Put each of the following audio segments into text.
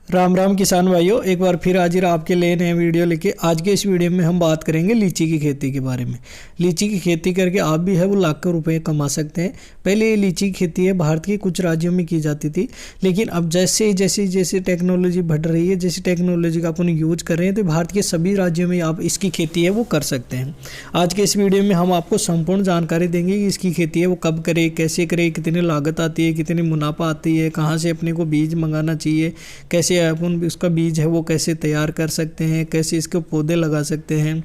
राम राम किसान भाइयों, एक बार फिर हाजिर आपके लिए नए वीडियो लेके। आज के इस वीडियो में हम बात करेंगे लीची की खेती के बारे में। लीची की खेती करके आप भी है वो लाखों रुपए कमा सकते हैं। पहले ये लीची की खेती है भारत के कुछ राज्यों में की जाती थी, लेकिन अब जैसे टेक्नोलॉजी बढ़ रही है, जैसी टेक्नोलॉजी का अपन यूज कर रहे हैं, तो भारत के सभी राज्यों में आप इसकी खेती है वो कर सकते हैं। आज के इस वीडियो में हम आपको संपूर्ण जानकारी देंगे कि इसकी खेती है वो कब करें, कैसे करें, कितनी लागत आती है, कितनी मुनाफा आती है, कहाँ से अपने को बीज मंगाना चाहिए, कैसे अपन उसका बीज है वो कैसे तैयार कर सकते हैं, कैसे इसके पौधे लगा सकते हैं,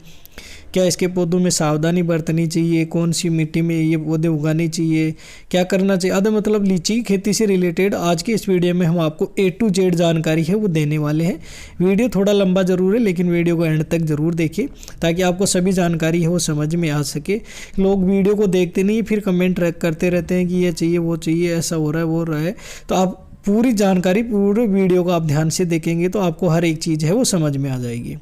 क्या इसके पौधों में सावधानी बरतनी चाहिए, कौन सी मिट्टी में ये पौधे उगाने चाहिए, क्या करना चाहिए आदि मतलब लीची की खेती से रिलेटेड आज के इस वीडियो में हम आपको A to Z जानकारी है वो देने वाले हैं। वीडियो थोड़ा लंबा ज़रूर है, लेकिन वीडियो को एंड तक ज़रूर देखिए ताकि आपको सभी जानकारी है वो समझ में आ सके। लोग वीडियो को देखते नहीं, फिर कमेंट करते रहते हैं कि ये चाहिए वो चाहिए, ऐसा हो रहा है वो हो रहा है। तो आप पूरी जानकारी पूरे वीडियो को आप ध्यान से देखेंगे तो आपको हर एक चीज़ है वो समझ में आ जाएगी।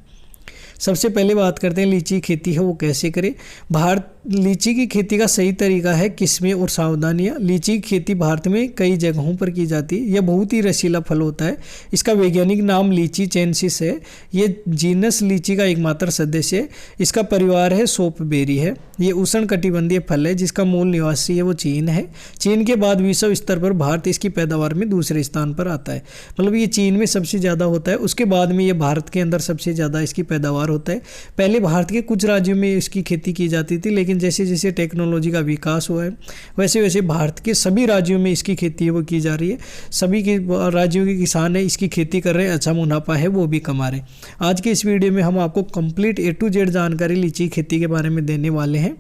सबसे पहले बात करते हैं लीची की खेती है वो कैसे करें। भारत लीची की खेती का सही तरीका है, किस्में और सावधानियां। लीची की खेती भारत में कई जगहों पर की जाती है। यह बहुत ही रसीला फल होता है। इसका वैज्ञानिक नाम लीची चैनसिस है। ये जीनस लीची का एकमात्र सदस्य है। इसका परिवार है सोपबेरी है। ये उष्णकटिबंधीय फल है जिसका मूल निवासी है वो चीन है। चीन के बाद विश्व स्तर पर भारत इसकी पैदावार में दूसरे स्थान पर आता है। मतलब ये चीन में सबसे ज़्यादा होता है, उसके बाद में ये भारत के अंदर सबसे ज़्यादा इसकी पैदावार होता है। पहले भारत के कुछ राज्यों में इसकी खेती की जाती थी, लेकिन जैसे जैसे टेक्नोलॉजी का विकास हुआ है वैसे वैसे भारत के सभी राज्यों में इसकी खेती है वो की जा रही है। सभी के राज्यों के किसान है इसकी खेती कर रहे हैं, अच्छा मुनाफा है वो भी कमा रहे हैं। आज के इस वीडियो में हम आपको कंप्लीट A to Z जानकारी लीची खेती के बारे में देने वाले हैं।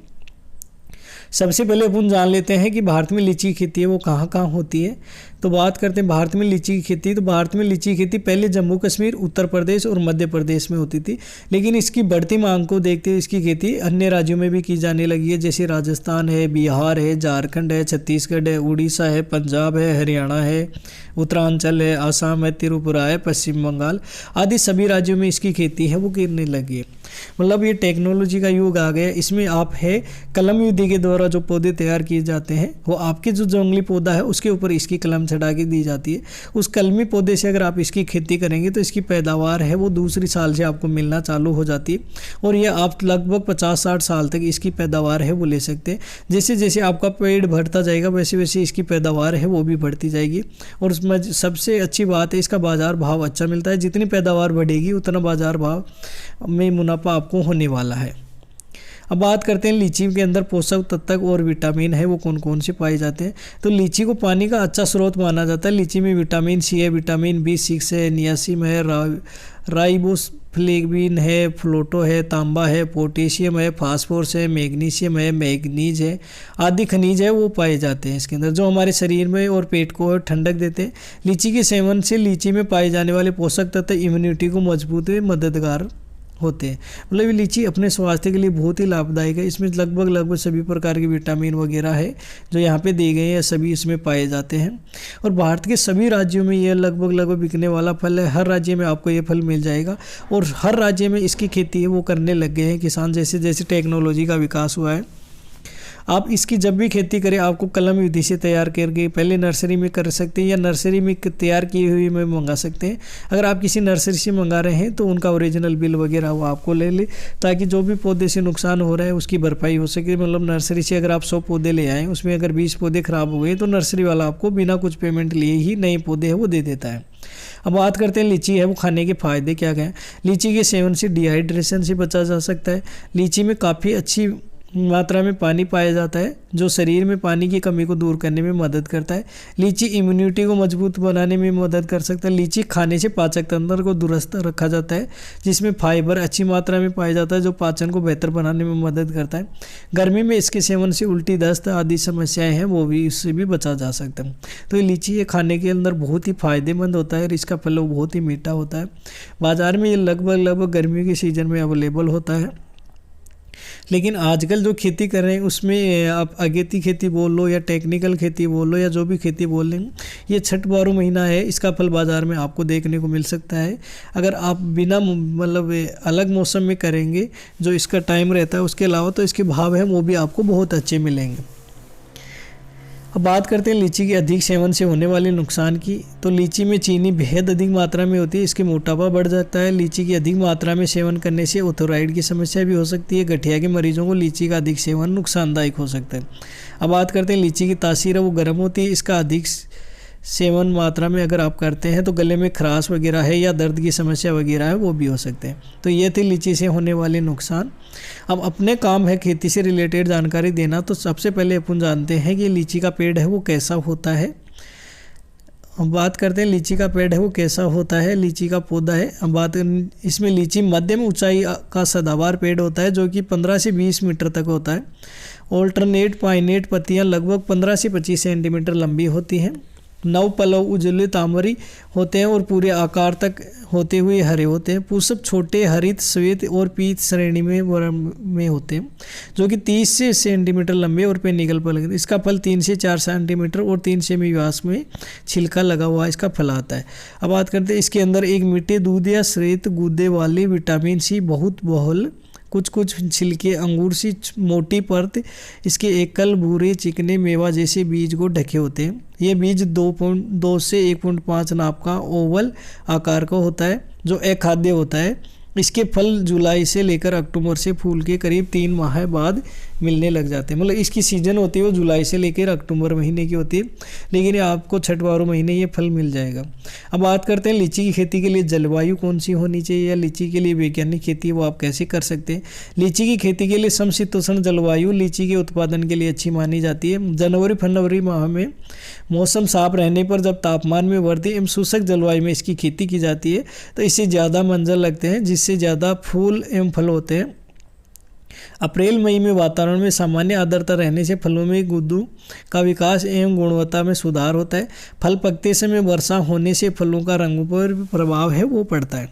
सबसे पहले अपन जान लेते हैं कि भारत में लीची की खेती है वो कहाँ कहाँ होती है। तो बात करते हैं भारत में लीची की खेती। तो भारत में लीची की खेती पहले जम्मू कश्मीर, उत्तर प्रदेश और मध्य प्रदेश में होती थी, लेकिन इसकी बढ़ती मांग को देखते हुए इसकी खेती अन्य राज्यों में भी की जाने लगी है। जैसे राजस्थान है, बिहार है, झारखंड है, छत्तीसगढ़ है, उड़ीसा है, पंजाब है, हरियाणा है, उत्तरांचल है, आसाम है, त्रिपुरा है, पश्चिम बंगाल आदि सभी राज्यों में इसकी खेती है वो करने लगी है। मतलब ये टेक्नोलॉजी का युग आ गया। इसमें आप है कलम विधि के द्वारा जो पौधे तैयार किए जाते हैं वो आपके जो जंगली पौधा है उसके ऊपर इसकी कलम चढ़ा के दी जाती है। उस कलमी पौधे से अगर आप इसकी खेती करेंगे तो इसकी पैदावार है वो दूसरी साल से आपको मिलना चालू हो जाती है, और ये आप लगभग 50-60 साल तक इसकी पैदावार है वो ले सकते हैं। जैसे जैसे आपका पेड़ बढ़ता जाएगा वैसे वैसे इसकी पैदावार है वो भी बढ़ती जाएगी। और उसमें सबसे अच्छी बात है इसका बाज़ार भाव अच्छा मिलता है। जितनी पैदावार बढ़ेगी उतना बाज़ार भाव में मुनाफा आपको होने वाला है। अब बात करते हैं लीची के अंदर पोषक तत्व और विटामिन है वो कौन कौन से पाए जाते हैं। तो लीची को पानी का अच्छा स्रोत माना जाता है। लीची में विटामिन सी है, विटामिन B6 है, नियासिन है, राइबोफ्लेविन है, फ्लोटो है, तांबा है, पोटेशियम है, फास्फोरस है, मैग्नीशियम है, मैग्नीज है आदि खनिज है वो पाए जाते हैं इसके अंदर, जो हमारे शरीर में और पेट को ठंडक देते हैं। लीची के सेवन से लीची में पाए जाने वाले पोषक तत्व इम्यूनिटी को मजबूत में मददगार होते हैं। मतलब लीची अपने स्वास्थ्य के लिए बहुत ही लाभदायक है। इसमें लगभग सभी प्रकार के विटामिन वगैरह है जो यहाँ पे दिए गए हैं, सभी इसमें पाए जाते हैं। और भारत के सभी राज्यों में यह लगभग बिकने वाला फल है। हर राज्य में आपको ये फल मिल जाएगा और हर राज्य में इसकी खेती है वो करने लग गए हैं किसान, जैसे जैसे टेक्नोलॉजी का विकास हुआ है। आप इसकी जब भी खेती करें आपको कलम विधि से तैयार करके पहले नर्सरी में कर सकते हैं या नर्सरी में तैयार की हुई में मंगा सकते हैं। अगर आप किसी नर्सरी से मंगा रहे हैं तो उनका ओरिजिनल बिल वगैरह वो आपको ले ले, ताकि जो भी पौधे से नुकसान हो रहा है उसकी भरपाई हो सके। मतलब नर्सरी से अगर आप 100 पौधे ले आएँ, उसमें अगर 20 पौधे खराब हो गए तो नर्सरी वाला आपको बिना कुछ पेमेंट लिए ही नए पौधे है वो दे देता है। अब बात करते हैं लीची है वो खाने के फ़ायदे क्या क्या हैं। लीची के सेवन से डिहाइड्रेशन से बचा जा सकता है। लीची में काफ़ी अच्छी मात्रा में पानी पाया जाता है जो शरीर में पानी की कमी को दूर करने में मदद करता है। लीची इम्यूनिटी को मजबूत बनाने में मदद कर सकता है। लीची खाने से पाचक तंत्र को दुरुस्त रखा जाता है, जिसमें फाइबर अच्छी मात्रा में पाया जाता है जो पाचन को बेहतर बनाने में मदद करता है। गर्मी में इसके सेवन से उल्टी, दस्त आदि समस्याएं हैं वो भी इससे भी बचा जा सकता है। तो ये लीची ये खाने के अंदर बहुत ही फायदेमंद होता है और इसका फल बहुत ही मीठा होता है। बाज़ार में ये लगभग गर्मियों के सीज़न में अवेलेबल होता है। लेकिन आजकल जो खेती कर रहे हैं उसमें आप अगेती खेती बोल लो या टेक्निकल खेती बोल लो या जो भी खेती बोल लें, ये छठ 12 महीना है इसका फल बाज़ार में आपको देखने को मिल सकता है। अगर आप बिना मतलब अलग मौसम में करेंगे जो इसका टाइम रहता है उसके अलावा, तो इसके भाव हैं वो भी आपको बहुत अच्छे मिलेंगे। अब बात करते हैं लीची के अधिक सेवन से होने वाले नुकसान की। तो लीची में चीनी बेहद अधिक मात्रा में होती है, इसके मोटापा बढ़ जाता है। लीची की अधिक मात्रा में सेवन करने से ओथोराइड की समस्या भी हो सकती है। गठिया के मरीजों को लीची का अधिक सेवन नुकसानदायक हो सकता है। अब बात करते हैं लीची की तासीर है वो गर्म होती है। इसका अधिक सेवन मात्रा में अगर आप करते हैं तो गले में खराश वगैरह है या दर्द की समस्या वगैरह है वो भी हो सकते हैं। तो ये थे लीची से होने वाले नुकसान। अब अपने काम है खेती से रिलेटेड जानकारी देना। तो सबसे पहले अपन जानते हैं कि लीची का पेड़ है वो कैसा होता है। अब बात करते हैं लीची का पेड़ है वो कैसा होता है, लीची का पौधा है। अब बात इसमें लीची मध्यम ऊंचाई का सदाबहार पेड़ होता है जो कि 15 से 20 मीटर तक होता है। ऑल्टरनेट पाइनेट पत्तियां लगभग 15 से 25 सेंटीमीटर लंबी होती हैं। नव पलव उजले तांबरी होते हैं और पूरे आकार तक होते हुए हरे होते हैं। पुष्प छोटे हरित श्वेत और पीत श्रेणी में होते हैं जो कि 30 से सेंटीमीटर लंबे और पेनिकल पर लगते हैं। इसका फल 3 से 4 सेंटीमीटर और 3 सेमी व्यास में छिलका लगा हुआ इसका फल आता है। अब बात करते हैं इसके अंदर एक मीठे दूध या श्वेत गूदे वाली विटामिन सी बहुत बहुल कुछ छिलके अंगूर सी मोटी परत इसके एकल भूरे चिकने मेवा जैसे बीज को ढके होते हैं। ये बीज 2.2 से 1.5 नाप का ओवल आकार का होता है जो अखाद्य होता है। इसके फल जुलाई से लेकर अक्टूबर से फूल के करीब 3 माह बाद मिलने लग जाते हैं। मतलब इसकी सीज़न होती है वो जुलाई से लेकर अक्टूबर महीने की होती है, लेकिन आपको 6-12 महीने ये फल मिल जाएगा। अब बात करते हैं लीची की खेती के लिए जलवायु कौन सी होनी चाहिए या लीची के लिए वैज्ञानिक खेती वो आप कैसे कर सकते हैं। लीची की खेती के लिए समशीतोष्ण जलवायु लीची के उत्पादन के लिए अच्छी मानी जाती है। जनवरी-फरवरी माह में मौसम साफ रहने पर जब तापमान में वृद्धि एवं शुष्क जलवायु में इसकी खेती की जाती है तो इससे ज़्यादा मंजर लगते हैं जिससे ज़्यादा फूल एवं फल होते हैं। अप्रैल मई में वातावरण में सामान्य आर्द्रता रहने से फलों में गुद्दू का विकास एवं गुणवत्ता में सुधार होता है। फल पकते समय वर्षा होने से फलों का रंग पर प्रभाव है वो पड़ता है।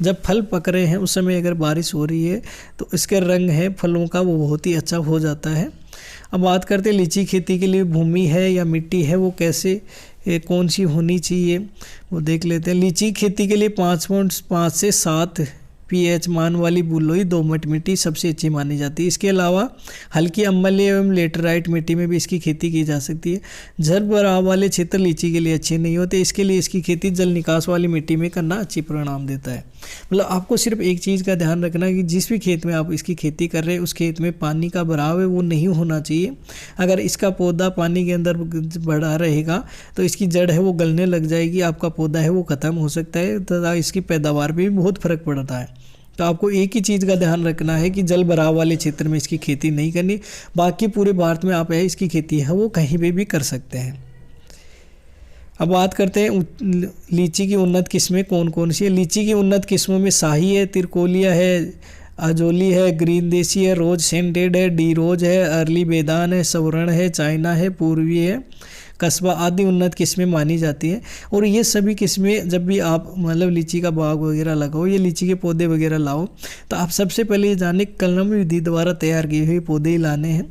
जब फल पक रहे हैं उस समय अगर बारिश हो रही है तो इसका रंग है फलों का वो बहुत ही अच्छा हो जाता है। अब बात करते हैं लीची खेती के लिए भूमि है या मिट्टी है वो कैसे कौन सी होनी चाहिए वो देख लेते हैं। लीची खेती के लिए 5.5 से 7 pH मान वाली बलुई दोमट मिट्टी सबसे अच्छी मानी जाती है। इसके अलावा हल्की अम्लीय एवं लेटराइट मिट्टी में भी इसकी खेती की जा सकती है। जल भराव वाले क्षेत्र लीची के लिए अच्छे नहीं होते, इसके लिए इसकी खेती जल निकास वाली मिट्टी में करना अच्छी परिणाम देता है। मतलब आपको सिर्फ एक चीज़ का ध्यान रखना है कि जिस भी खेत में आप इसकी खेती कर रहे हैं उस खेत में पानी का भराव है वो नहीं होना चाहिए। अगर इसका पौधा पानी के अंदर बढ़ा रहेगा तो इसकी जड़ है वो गलने लग जाएगी, आपका पौधा है वो ख़त्म हो सकता है तथा इसकी पैदावार पर भी बहुत फर्क पड़ता है। तो आपको एक ही चीज़ का ध्यान रखना है कि जल भराव वाले क्षेत्र में इसकी खेती नहीं करनी। बाकी पूरे भारत में आप इसकी खेती है वो कहीं पे भी कर सकते हैं। अब बात करते हैं लीची की उन्नत किस्में कौन कौन सी है। लीची की उन्नत किस्मों में शाही है, तिरकोलिया है, अजोली है, ग्रीन देसी है, रोज सेंटेड है, डी रोज है, अर्ली बेदान है, सवर्ण है, चाइना है, पूर्वी है, कस्बा आदि उन्नत किस्में मानी जाती हैं। और ये सभी किस्में जब भी आप मतलब लीची का बाग वगैरह लगाओ, ये लीची के पौधे वगैरह लाओ तो आप सबसे पहले ये जाने कलम विधि द्वारा तैयार किए हुए पौधे ही लाने हैं।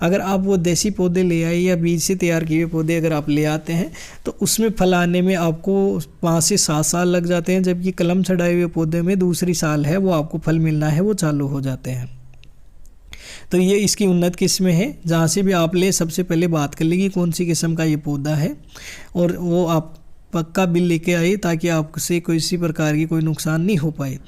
अगर आप वो देसी पौधे ले आए या बीज से तैयार किए हुए पौधे अगर आप ले आते हैं तो उसमें फल आने में आपको 5 से 7 साल लग जाते हैं, जबकि कलम चढ़ाए हुए पौधे में दूसरी साल है वो आपको फल मिलना है वो चालू हो जाते हैं। तो ये इसकी उन्नत किस्में हैं। जहाँ से भी आप ले सबसे पहले बात कर लेगी कौन सी किस्म का ये पौधा है और वो आप पक्का बिल लेके आए ताकि आपसे किसी प्रकार की कोई नुकसान नहीं हो पाए।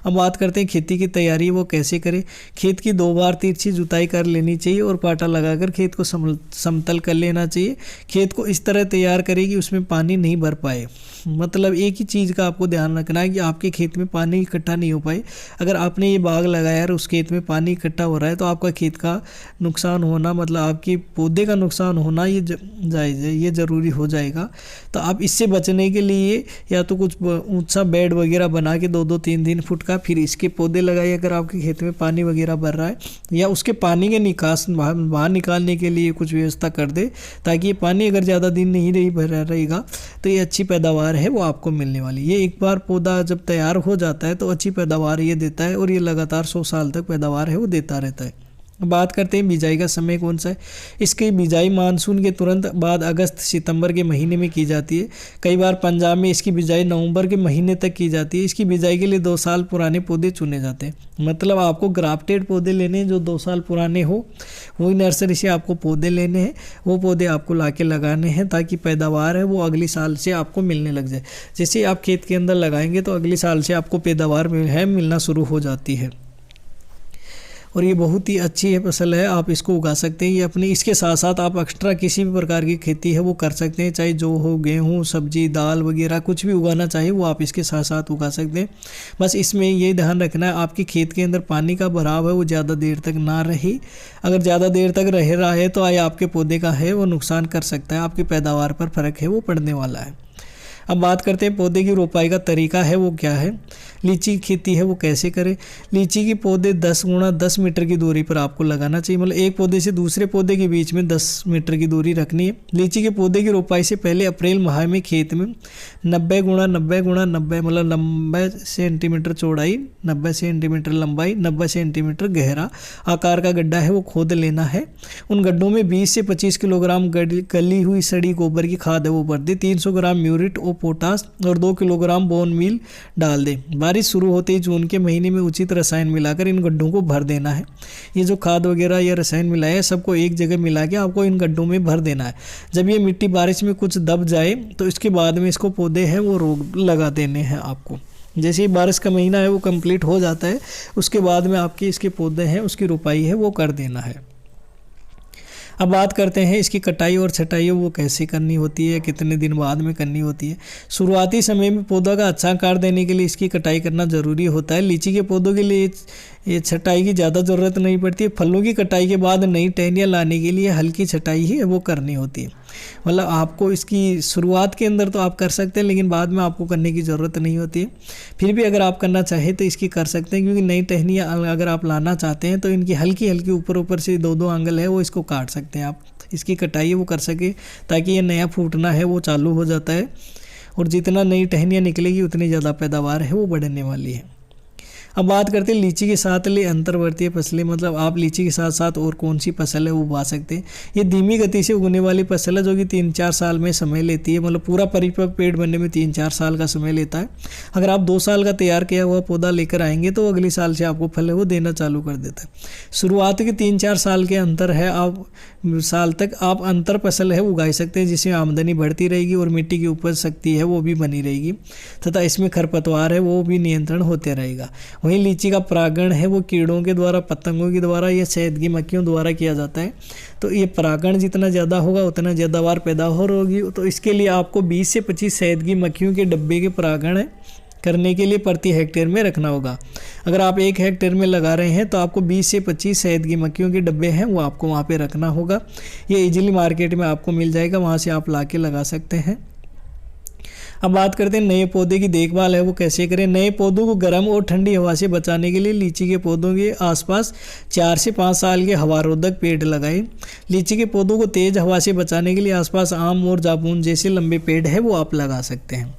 अब बात करते हैं खेती की तैयारी वो कैसे करें। खेत की 2 बार तिरछी जुताई कर लेनी चाहिए और पाटा लगाकर खेत को समतल कर लेना चाहिए। खेत को इस तरह तैयार करें कि उसमें पानी नहीं भर पाए। मतलब एक ही चीज़ का आपको ध्यान रखना है कि आपके खेत में पानी इकट्ठा नहीं हो पाए। अगर आपने ये बाग लगाया और उस खेत में पानी इकट्ठा हो रहा है तो आपका खेत का नुकसान होना मतलब आपके पौधे का नुकसान होना ये जायज़ है, ये ज़रूरी हो जाएगा। तो आप इससे बचने के लिए या तो कुछ ऊंचा बेड वगैरह बना के 2-2 3-3 फुट का फिर इसके पौधे लगाइए अगर आपके खेत में पानी वगैरह भर रहा है, या उसके पानी के निकास बाहर निकालने के लिए कुछ व्यवस्था कर दे ताकि ये पानी अगर ज़्यादा दिन नहीं भरा रहेगा तो ये अच्छी पैदावार है वो आपको मिलने वाली। ये एक बार पौधा जब तैयार हो जाता है तो अच्छी पैदावार ये देता है और ये लगातार 100 साल तक पैदावार है वो देता रहता है। बात करते हैं बिजाई का समय कौन सा है। इसकी बिजाई मानसून के तुरंत बाद अगस्त सितंबर के महीने में की जाती है। कई बार पंजाब में इसकी बिजाई नवंबर के महीने तक की जाती है। इसकी बिजाई के लिए 2 साल पुराने पौधे चुने जाते हैं। मतलब आपको ग्राफ्टेड पौधे लेने हैं जो 2 साल पुराने हो, वही नर्सरी से आपको पौधे लेने हैं, वो पौधे आपको ला के लगाने हैं ताकि पैदावार है वो अगली साल से आपको मिलने लग जाए। जैसे आप खेत के अंदर लगाएंगे तो अगली साल से आपको पैदावार मिलना शुरू हो जाती है। और ये बहुत ही अच्छी है फसल है, आप इसको उगा सकते हैं। ये अपनी इसके साथ साथ आप एक्स्ट्रा किसी भी प्रकार की खेती है वो कर सकते हैं, चाहे जो हो, गेहूँ, सब्जी, दाल वगैरह कुछ भी उगाना चाहिए वो आप इसके साथ साथ उगा सकते हैं। बस इसमें ये ध्यान रखना है आपकी खेत के अंदर पानी का भराव है वो ज़्यादा देर तक ना रहे। अगर ज़्यादा देर तक रह रहा है तो आए आपके पौधे का है वो नुकसान कर सकता है, आपकी पैदावार पर फर्क है वो पड़ने वाला है। अब बात करते हैं पौधे की रोपाई का तरीका है वो क्या है। लीची की खेती है वो कैसे करें। लीची के पौधे 10 गुणा 10 मीटर की दूरी पर आपको लगाना चाहिए, मतलब एक पौधे से दूसरे पौधे के बीच में 10 मीटर की दूरी रखनी है। लीची के पौधे की रोपाई से पहले अप्रैल माह में खेत में 90 गुणा 90 गुणा 90 मतलब 90 सेंटीमीटर चौड़ाई, 90 सेंटीमीटर लंबाई, 90 सेंटीमीटर गहरा आकार का गड्ढा है वो खोद लेना है। उन गड्ढों में 20 से 25 किलोग्राम गली हुई सड़ी गोबर की खाद है वो भर दे, 300 ग्राम म्यूरेट और पोटास और 2 किलोग्राम बोन मील डाल दें। बारिश शुरू होते ही जून के महीने में उचित रसायन मिलाकर इन गड्ढों को भर देना है। ये जो खाद वगैरह या रसायन मिलाया है सबको एक जगह मिला के आपको इन गड्ढों में भर देना है। जब ये मिट्टी बारिश में कुछ दब जाए तो इसके बाद में इसको पौधे हैं वो रोग लगा देने हैं आपको। जैसे ही बारिश का महीना है वो कंप्लीट हो जाता है उसके बाद में आपके इसके पौधे हैं उसकी रोपाई है वो कर देना है। अब बात करते हैं इसकी कटाई और छटाई वो कैसे करनी होती है, कितने दिन बाद में करनी होती है। शुरुआती समय में पौधा का अच्छा आकार देने के लिए इसकी कटाई करना ज़रूरी होता है। लीची के पौधों के लिए ये छटाई की ज़्यादा ज़रूरत नहीं पड़ती है। फलों की कटाई के बाद नई टहनियाँ लाने के लिए हल्की छटाई ही वो करनी होती है। मतलब आपको इसकी शुरुआत के अंदर तो आप कर सकते हैं लेकिन बाद में आपको करने की ज़रूरत नहीं होती है। फिर भी अगर आप करना चाहें तो इसकी कर सकते हैं, क्योंकि नई टहनियाँ अगर आप लाना चाहते हैं तो इनकी हल्की हल्की ऊपर से 2-2 आंगल है वो इसको काट सकते हैं आप। इसकी कटाई वो कर सके ताकि ये नया फूटना है वो चालू हो जाता है और जितना नई टहनियाँ निकलेगी उतनी ज़्यादा पैदावार है वो बढ़ने वाली है। अब बात करते हैं लीची के साथ ले अंतर्वर्तीय फसलें, मतलब आप लीची के साथ साथ और कौन सी फसल है वो उगा सकते हैं। ये धीमी गति से उगने वाली फसल है जो कि 3-4 साल में समय लेती है, मतलब पूरा परिपक्व पेड़ बनने में 3-4 साल का समय लेता है। अगर आप 2 साल का तैयार किया हुआ पौधा लेकर आएंगे तो अगले साल से आपको फल है वो देना चालू कर देता है। शुरुआत के 3-4 साल के अंतर है आप साल तक आप अंतर फसल है उगा सकते हैं, जिसमें आमदनी बढ़ती रहेगी और मिट्टी की उपज शक्ति है वो भी बनी रहेगी तथा इसमें खरपतवार है वो भी नियंत्रण होते रहेगा। वहीं लीची का परागण है वो कीड़ों के द्वारा, पतंगों के द्वारा या शहद की मक्खियों द्वारा किया जाता है। तो ये परागण जितना ज़्यादा होगा उतना ज़्यादावार पैदावार होगी। तो इसके लिए आपको 20 से 25 शहद की मक्खियों के डब्बे के परागण है करने के लिए प्रति हेक्टेयर में रखना होगा। अगर आप 1 हेक्टेयर में लगा रहे हैं तो आपको 20 से 25 शहद की मक्खियों के डब्बे हैं वो आपको वहाँ पे रखना होगा। ये इजीली मार्केट में आपको मिल जाएगा, वहाँ से आप ला के लगा सकते हैं। अब बात करते हैं नए पौधे की देखभाल है वो कैसे करें। नए पौधों को गर्म और ठंडी हवा से बचाने के लिए लीची के पौधों के आसपास 4 से 5 साल के हवारोधक पेड़ लगाएं। लीची के पौधों को तेज हवा से बचाने के लिए आसपास आम और जामुन जैसे लंबे पेड़ है वो आप लगा सकते हैं।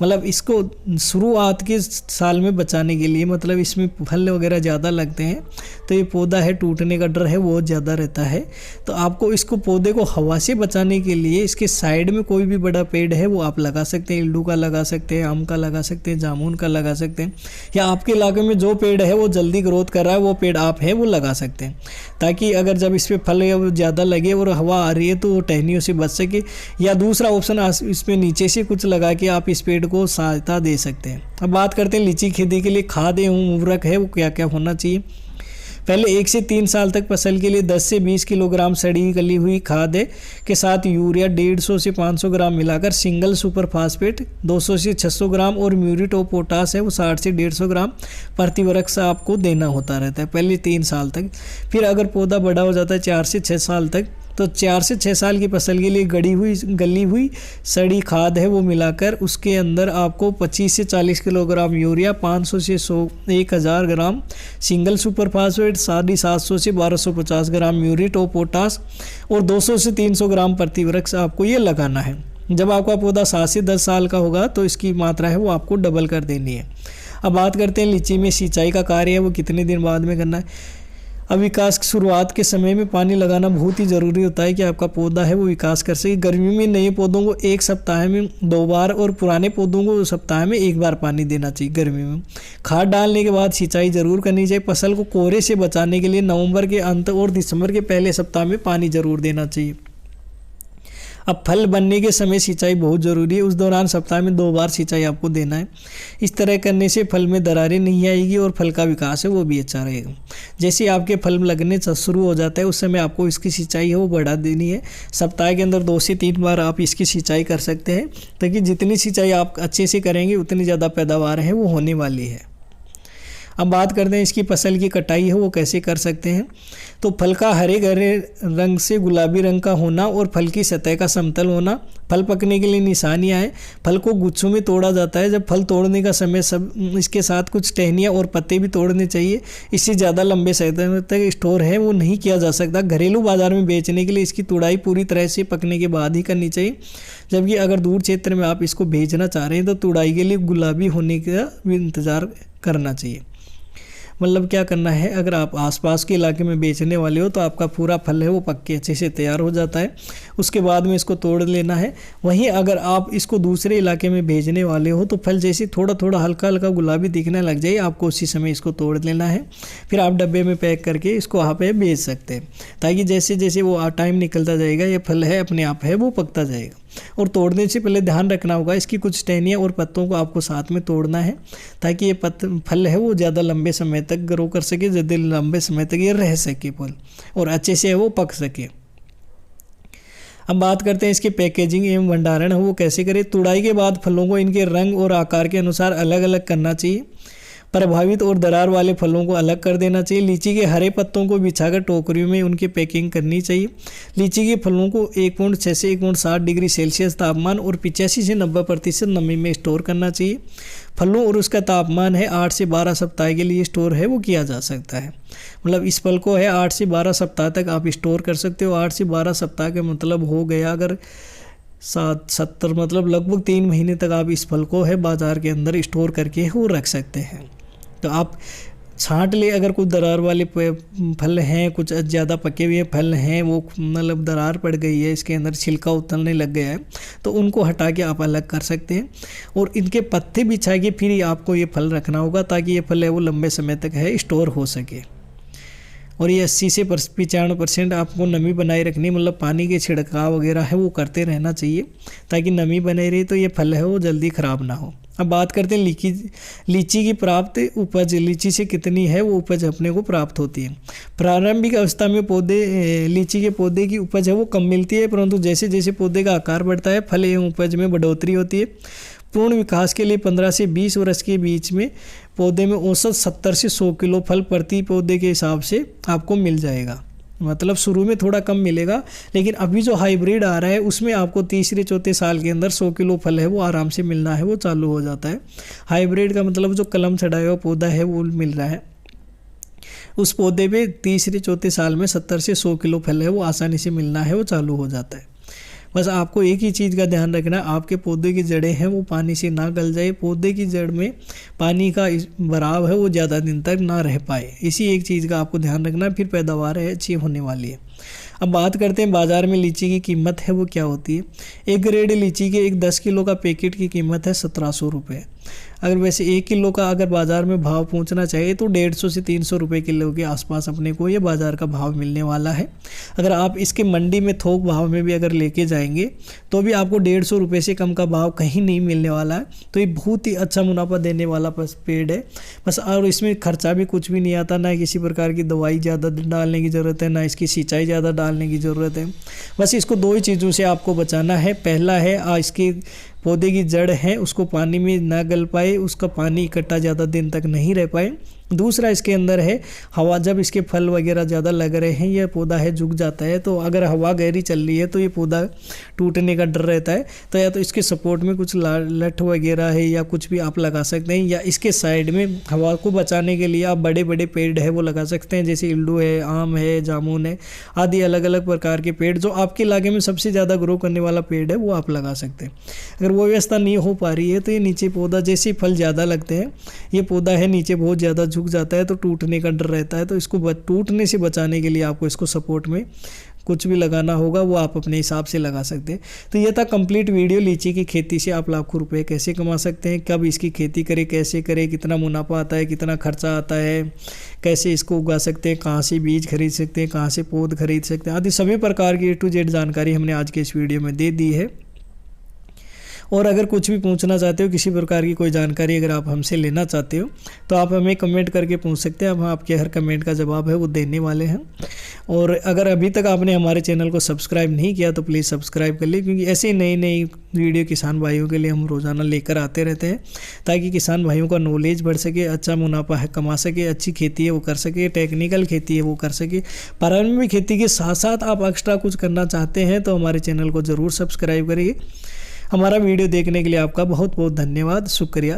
मतलब इसको शुरुआत के साल में बचाने के लिए, मतलब इसमें फल वगैरह ज़्यादा लगते हैं तो ये पौधा है टूटने का डर है वो ज़्यादा रहता है। तो आपको इसको पौधे को हवा से बचाने के लिए इसके साइड में कोई भी बड़ा पेड़ है वो आप लगा सकते हैं। इल्डू का लगा सकते हैं, आम का लगा सकते हैं, जामुन का लगा सकते हैं, या आपके इलाके में जो पेड़ है वो जल्दी ग्रोथ कर रहा है वो पेड़ आप है वो लगा सकते हैं, ताकि अगर जब इस पर फल ज़्यादा लगे और हवा आ रही है तो वो टहनियों से बच सके। या दूसरा ऑप्शन इसमें नीचे से कुछ लगा के आप इस पेड़ को सहायता दे सकते हैं। अब बात करते हैं लीची खेती के लिए खाद एवं उर्वरक है वो क्या क्या होना चाहिए। पहले 1 से 3 साल तक फसल के लिए 10 से 20 किलोग्राम सड़ी गली हुई खाद है के साथ यूरिया 150 से 500 ग्राम मिलाकर सिंगल सुपर फास्फेट 200 से 600 ग्राम और म्यूरेट और पोटास है वो 60 से 150 ग्राम प्रति वर्ष आपको देना होता रहता है पहले 3 साल तक। फिर अगर पौधा बड़ा हो जाता है 4 से 6 साल तक तो 4 से 6 साल की फसल के लिए गली हुई सड़ी खाद है वो मिलाकर उसके अंदर आपको 25 से 40 किलोग्राम यूरिया, 500 से 1000 ग्राम सिंगल सुपर फास्फेट, 750 से 1250 ग्राम म्यूरेट और पोटास और 200 से 300 ग्राम प्रति वृक्ष आपको ये लगाना है। जब आपका पौधा 7 से 10 साल का होगा तो इसकी मात्रा है वो आपको डबल कर देनी है। अब बात करते हैं लीची में सिंचाई का कार्य है वो कितने दिन बाद में करना है। अब विकास की शुरुआत के समय में पानी लगाना बहुत ही ज़रूरी होता है कि आपका पौधा है वो विकास कर सके। गर्मी में नए पौधों को 1 सप्ताह में 2 बार और पुराने पौधों को सप्ताह में 1 बार पानी देना चाहिए। गर्मी में खाद डालने के बाद सिंचाई जरूर करनी चाहिए। फसल को कोहरे से बचाने के लिए नवंबर के अंत और दिसंबर के पहले सप्ताह में पानी जरूर देना चाहिए। अब फल बनने के समय सिंचाई बहुत ज़रूरी है। उस दौरान सप्ताह में 2 बार सिंचाई आपको देना है। इस तरह करने से फल में दरारें नहीं आएगी और फल का विकास है वो भी अच्छा रहेगा। जैसे आपके फल लगने शुरू हो जाता है उस समय आपको इसकी सिंचाई है वो बढ़ा देनी है। सप्ताह के अंदर 2 से 3 बार आप इसकी सिंचाई कर सकते हैं, ताकि जितनी सिंचाई आप अच्छे से करेंगे उतनी ज़्यादा पैदावार है वो होने वाली है। अब बात करते हैं इसकी फसल की कटाई है वो कैसे कर सकते हैं। तो फल का हरे गहरे रंग से गुलाबी रंग का होना और फल की सतह का समतल होना फल पकने के लिए निशानियां हैं। फल को गुच्छों में तोड़ा जाता है। जब फल तोड़ने का समय सब इसके साथ कुछ टहनियाँ और पत्ते भी तोड़ने चाहिए। इससे ज़्यादा लंबे समय तक स्टोर है वो नहीं किया जा सकता। घरेलू बाजार में बेचने के लिए इसकी तुड़ाई पूरी तरह से पकने के बाद ही करनी चाहिए। जबकि अगर दूर क्षेत्र में आप इसको भेजना चाह रहे हैं तो तुड़ाई के लिए गुलाबी होने का भी इंतज़ार करना चाहिए। मतलब क्या करना है, अगर आप आसपास के इलाके में बेचने वाले हो तो आपका पूरा फल है वो पक के अच्छे से तैयार हो जाता है। उसके बाद में इसको तोड़ लेना है। वहीं अगर आप इसको दूसरे इलाके में भेजने वाले हो तो फल जैसे थोड़ा थोड़ा हल्का हल्का गुलाबी दिखने लग जाए आपको उसी समय इसको तोड़ लेना है। फिर आप डब्बे में पैक करके इसको वहाँ पे बेच सकते हैं, ताकि जैसे जैसे वो टाइम निकलता जाएगा ये फल है अपने आप है वो पकता जाएगा। और तोड़ने से पहले ध्यान रखना होगा इसकी कुछ टहनियाँ और पत्तों को आपको साथ में तोड़ना है, ताकि ये फल है वो ज़्यादा लंबे समय तक ग्रो कर सके, ज़्यादा लंबे समय तक ये रह सके फल और अच्छे से वो पक सके। अब बात करते हैं इसके पैकेजिंग एवं भंडारण है वो कैसे करें। तुड़ाई के बाद फलों को इनके रंग और आकार के अनुसार अलग अलग करना चाहिए। प्रभावित और दरार वाले फलों को अलग कर देना चाहिए। लीची के हरे पत्तों को बिछाकर टोकरियों में उनकी पैकिंग करनी चाहिए। लीची के फलों को 1.6 से 1.7 डिग्री सेल्सियस तापमान और 85 से 90% नमी में स्टोर करना चाहिए। फलों और उसका तापमान है 8 से 12 सप्ताह के लिए स्टोर है वो किया जा सकता है। मतलब इस फल को है 8 से 12 सप्ताह तक आप स्टोर कर सकते हो। 8 से 12 सप्ताह का मतलब हो गया अगर 70 मतलब लगभग 3 महीने तक आप इस फल को है बाज़ार के अंदर स्टोर करके वो रख सकते हैं। तो आप छांट ले, अगर कुछ दरार वाले फल हैं, कुछ ज़्यादा पके हुए फल हैं वो मतलब दरार पड़ गई है, इसके अंदर छिलका उतरने लग गया है, तो उनको हटा के आप अलग कर सकते हैं। और इनके पत्ते बिछा के फिर आपको ये फल रखना होगा, ताकि ये फल है वो लंबे समय तक है स्टोर हो सके। और ये 80 से 95% आपको नमी बनाए रखनी, मतलब पानी के छिड़काव वगैरह है वो करते रहना चाहिए, ताकि नमी बने रहे तो ये फल है वो जल्दी ख़राब ना हो। अब बात करते हैं लीची की प्राप्त उपज। लीची से कितनी है वो उपज अपने को प्राप्त होती है। प्रारंभिक अवस्था में लीची के पौधे की उपज है वो कम मिलती है, परंतु जैसे जैसे पौधे का आकार बढ़ता है फल एवं उपज में बढ़ोतरी होती है। पूर्ण विकास के लिए 15 से 20 वर्ष के बीच में पौधे में औसत 70 से 100 किलो फल प्रति पौधे के हिसाब से आपको मिल जाएगा। मतलब शुरू में थोड़ा कम मिलेगा, लेकिन अभी जो हाइब्रिड आ रहा है उसमें आपको तीसरे चौथे साल के अंदर 100 किलो फल है वो आराम से मिलना है वो चालू हो जाता है। हाइब्रिड का मतलब जो कलम चढ़ाया हुआ पौधा है वो मिल रहा है, उस पौधे पे तीसरे चौथे साल में 70 से 100 किलो फल है वो आसानी से मिलना है वो चालू हो जाता है। बस आपको एक ही चीज़ का ध्यान रखना है, आपके पौधे की जड़ें हैं वो पानी से ना गल जाए, पौधे की जड़ में पानी का भराव है वो ज़्यादा दिन तक ना रह पाए। इसी एक चीज़ का आपको ध्यान रखना है, फिर पैदावार है अच्छी होने वाली है। अब बात करते हैं बाज़ार में लीची की कीमत है वो क्या होती है। एक ग्रेड लीची के एक 10 किलो का पैकेट की कीमत है 1700 रुपये। अगर वैसे 1 किलो का अगर बाज़ार में भाव पहुंचना चाहिए तो 150 से 300 रुपये किलो के आसपास अपने को ये बाज़ार का भाव मिलने वाला है। अगर आप इसके मंडी में थोक भाव में भी अगर लेके जाएंगे तो भी आपको 150 रुपये से कम का भाव कहीं नहीं मिलने वाला है। तो ये बहुत ही अच्छा मुनाफा देने वाला पेड़ है बस। और इसमें खर्चा भी कुछ भी नहीं आता, ना किसी प्रकार की दवाई ज़्यादा डालने की ज़रूरत है, ना इसकी सिंचाई ज़्यादा डालने की ज़रूरत है। बस इसको 2 ही चीज़ों से आपको बचाना है। पहला है इसके पौधे की जड़ है उसको पानी में ना गल पाए, उसका पानी इकट्ठा ज़्यादा दिन तक नहीं रह पाए। दूसरा इसके अंदर है हवा, जब इसके फल वगैरह ज़्यादा लग रहे हैं यह पौधा है झुक जाता है, तो अगर हवा गहरी चल रही है तो ये पौधा टूटने का डर रहता है। तो या तो इसके सपोर्ट में कुछ लठ वगैरह है या कुछ भी आप लगा सकते हैं, या इसके साइड में हवा को बचाने के लिए आप बड़े बड़े पेड़ है वो लगा सकते हैं, जैसे इल्डू है, आम है, जामुन है आदि अलग अलग प्रकार के पेड़ जो आपके इलाके में सबसे ज़्यादा ग्रो करने वाला पेड़ है वो आप लगा सकते हैं। अगर वो व्यवस्था नहीं हो पा रही है तो ये नीचे पौधा जैसे फल ज़्यादा लगते हैं, ये पौधा है नीचे बहुत ज़्यादा झुक झुक जाता है तो टूटने का डर रहता है, तो इसको टूटने से बचाने के लिए आपको इसको सपोर्ट में कुछ भी लगाना होगा, वो आप अपने हिसाब से लगा सकते हैं। तो ये था कंप्लीट वीडियो, लीची की खेती से आप लाखों रुपए कैसे कमा सकते हैं, कब इसकी खेती करें, कैसे करें, कितना मुनाफा आता है, कितना खर्चा आता है, कैसे इसको उगा सकते हैं, कहाँ से बीज खरीद सकते हैं, कहाँ से पौध खरीद सकते हैं, आदि सभी प्रकार की A to Z जानकारी हमने आज के इस वीडियो में दे दी है। और अगर कुछ भी पूछना चाहते हो, किसी प्रकार की कोई जानकारी अगर आप हमसे लेना चाहते हो तो आप हमें कमेंट करके पूछ सकते हैं, हम आपके हर कमेंट का जवाब है वो देने वाले हैं। और अगर अभी तक आपने हमारे चैनल को सब्सक्राइब नहीं किया तो प्लीज़ सब्सक्राइब कर लीजिए, क्योंकि ऐसे नई नई वीडियो किसान भाइयों के लिए हम रोज़ाना लेकर आते रहते हैं, ताकि किसान भाइयों का नॉलेज बढ़ सके, अच्छा मुनाफा है कमा सके, अच्छी खेती है वो कर सके, टेक्निकल खेती है वो कर सके। पारंपरिक खेती के साथ साथ आप एक्स्ट्रा कुछ करना चाहते हैं तो हमारे चैनल को ज़रूर सब्सक्राइब करिए। हमारा वीडियो देखने के लिए आपका बहुत बहुत धन्यवाद, शुक्रिया।